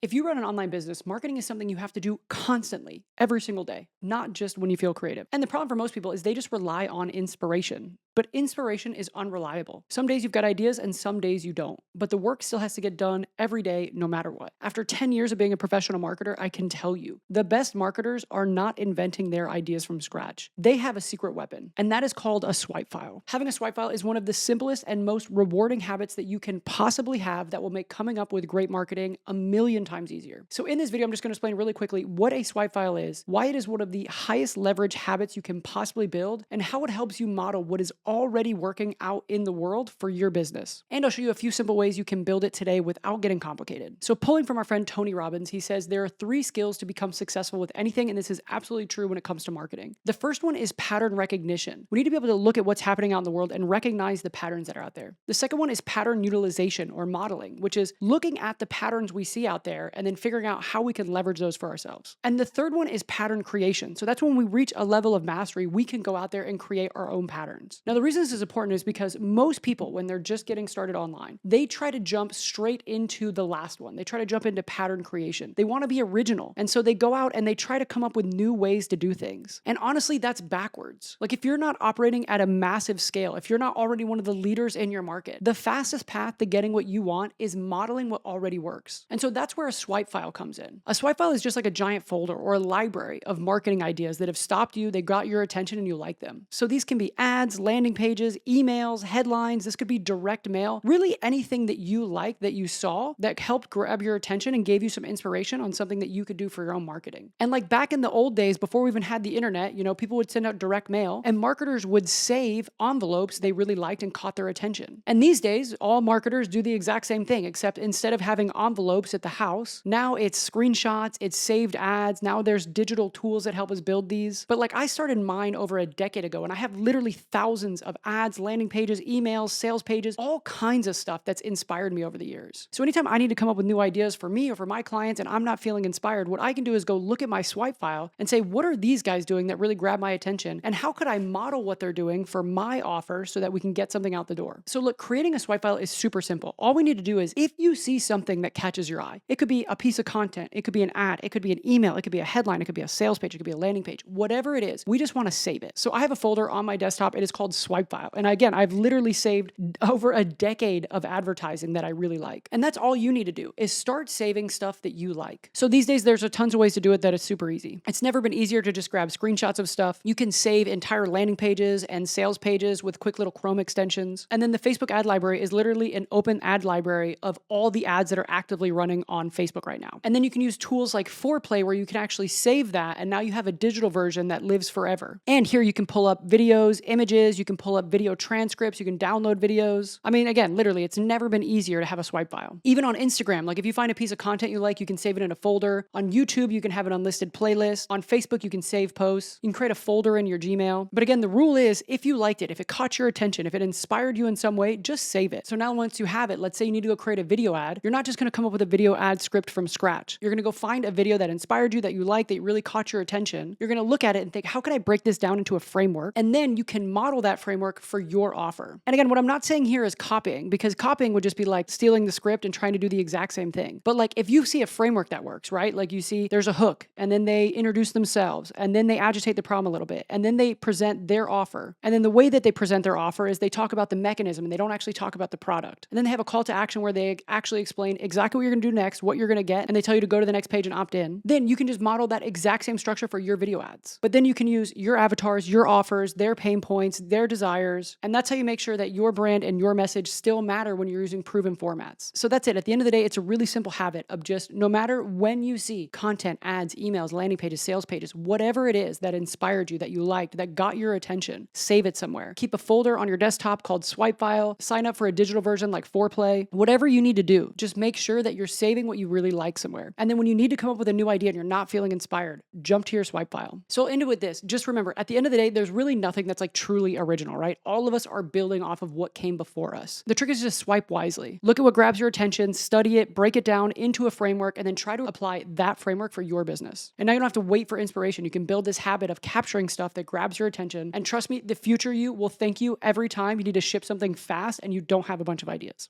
If you run an online business, marketing is something you have to do constantly, every single day, not just when you feel creative. And the problem for most people is they just rely on inspiration. But inspiration is unreliable. Some days you've got ideas and some days you don't. But the work still has to get done every day, no matter what. After 10 years of being a professional marketer, I can tell you, the best marketers are not inventing their ideas from scratch. They have a secret weapon, and that is called a swipe file. Having a swipe file is one of the simplest and most rewarding habits that you can possibly have that will make coming up with great marketing a million times easier. So in this video, I'm just going to explain really quickly what a swipe file is, why it is one of the highest leverage habits you can possibly build, and how it helps you model what is already working out in the world for your business. And I'll show you a few simple ways you can build it today without getting complicated. So pulling from our friend Tony Robbins, he says there are 3 skills to become successful with anything, and this is absolutely true when it comes to marketing. The first one is pattern recognition. We need to be able to look at what's happening out in the world and recognize the patterns that are out there. The second one is pattern utilization or modeling, which is looking at the patterns we see out there and then figuring out how we can leverage those for ourselves. And the third one is pattern creation. So that's when we reach a level of mastery, we can go out there and create our own patterns. Now, the reason this is important is because most people, when they're just getting started online, they try to jump straight into the last one. They try to jump into pattern creation. They want to be original. And so they go out and they try to come up with new ways to do things. And honestly, that's backwards. Like if you're not operating at a massive scale, if you're not already one of the leaders in your market, the fastest path to getting what you want is modeling what already works. And so that's where a swipe file comes in. A swipe file is just like a giant folder or a library of marketing ideas that have stopped you, they got your attention, and you like them. So these can be ads, landing pages, emails, headlines. This could be direct mail, really anything that you like, that you saw, that helped grab your attention and gave you some inspiration on something that you could do for your own marketing. And like back in the old days, before we even had the internet, people would send out direct mail and marketers would save envelopes they really liked and caught their attention. And these days, all marketers do the exact same thing, except instead of having envelopes at the house, now it's screenshots, it's saved ads. Now there's digital tools that help us build these. But like I started mine over a decade ago, and I have literally thousands of ads, landing pages, emails, sales pages, all kinds of stuff that's inspired me over the years. So anytime I need to come up with new ideas for me or for my clients and I'm not feeling inspired, what I can do is go look at my swipe file and say, what are these guys doing that really grab my attention? And how could I model what they're doing for my offer so that we can get something out the door? So look, creating a swipe file is super simple. All we need to do is if you see something that catches your eye, it could be a piece of content, it could be an ad, it could be an email, it could be a headline, it could be a sales page, it could be a landing page, whatever it is, we just want to save it. So I have a folder on my desktop. It is called swipe file. And again, I've literally saved over a decade of advertising that I really like. And that's all you need to do is start saving stuff that you like. So these days, there's a tons of ways to do it that is super easy. It's never been easier to just grab screenshots of stuff. You can save entire landing pages and sales pages with quick little Chrome extensions. And then the Facebook ad library is literally an open ad library of all the ads that are actively running on Facebook right now. And then you can use tools like Foreplay where you can actually save that. And now you have a digital version that lives forever. And here you can pull up videos, images, you can pull up video transcripts, you can download videos. I mean, again, literally, it's never been easier to have a swipe file. Even on Instagram, like if you find a piece of content you like, you can save it in a folder. On YouTube, you can have an unlisted playlist. On Facebook, you can save posts. You can create a folder in your Gmail. But again, the rule is if you liked it, if it caught your attention, if it inspired you in some way, just save it. So now once you have it, let's say you need to go create a video ad, you're not just going to come up with a video ad script from scratch. You're going to go find a video that inspired you, that you like, that really caught your attention. You're going to look at it and think, how can I break this down into a framework? And then you can model that framework for your offer. And again, what I'm not saying here is copying, because copying would just be like stealing the script and trying to do the exact same thing. But like if you see a framework that works, right? Like you see there's a hook and then they introduce themselves and then they agitate the problem a little bit and then they present their offer. And then the way that they present their offer is they talk about the mechanism and they don't actually talk about the product. And then they have a call to action where they actually explain exactly what you're going to do next, what you're going to get, and they tell you to go to the next page and opt in. Then you can just model that exact same structure for your video ads. But then you can use your avatars, your offers, their pain points, their desires. And that's how you make sure that your brand and your message still matter when you're using proven formats. So that's it. At the end of the day, it's a really simple habit of just no matter when you see content, ads, emails, landing pages, sales pages, whatever it is that inspired you, that you liked, that got your attention, save it somewhere. Keep a folder on your desktop called swipe file, sign up for a digital version like Foreplay, whatever you need to do, just make sure that you're saving what you really like somewhere. And then when you need to come up with a new idea and you're not feeling inspired, jump to your swipe file. So I'll end it with this. Just remember, at the end of the day, there's really nothing that's like truly original, right? All of us are building off of what came before us. The trick is just swipe wisely. Look at what grabs your attention, study it, break it down into a framework, and then try to apply that framework for your business. And now you don't have to wait for inspiration. You can build this habit of capturing stuff that grabs your attention. And trust me, the future you will thank you every time you need to ship something fast and you don't have a bunch of ideas.